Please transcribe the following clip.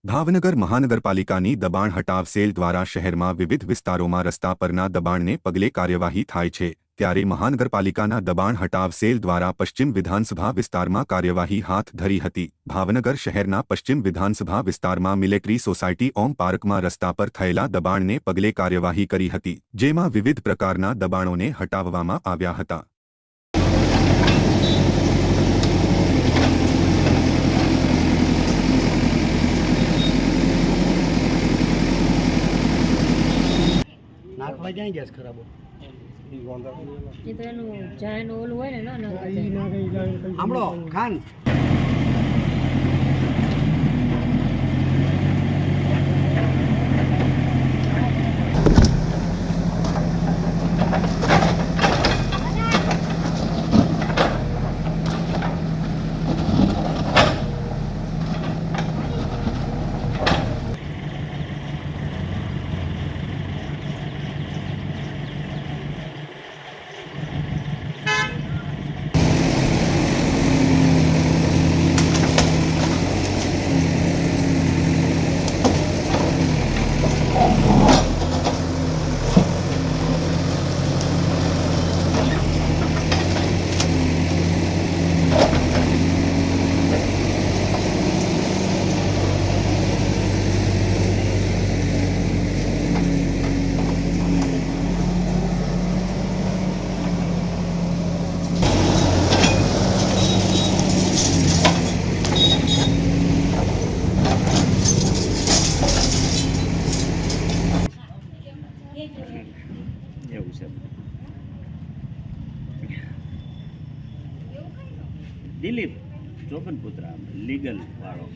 ભાવનગર મહાનગરપાલિકાની દબાણ હટાવ સેલ દ્વારા શહેરમાં વિવિધ વિસ્તારોમાં રસ્તા પરના દબાણને પગલે કાર્યવાહી થાય છે, ત્યારે મહાનગરપાલિકાના દબાણ હટાવ સેલ દ્વારા પશ્ચિમ વિધાનસભા વિસ્તારમાં કાર્યવાહી હાથ ધરી હતી। ભાવનગર શહેરના પશ્ચિમ વિધાનસભા વિસ્તારમાં મિલિટરી સોસાયટી ઓમ પાર્કમાં રસ્તા પર થયેલા દબાણને પગલે કાર્યવાહી કરી હતી, જેમાં વિવિધ પ્રકારના દબાણોને હટાવવામાં આવ્યા હતા। નાખવા જાય ગેસ ખરાબો એ તો એનું જાયનું ઓલું હોય ને ના આમળો ખાન એવું છે દિલીપ ચોપનપુત્રા લીગલ વાળો।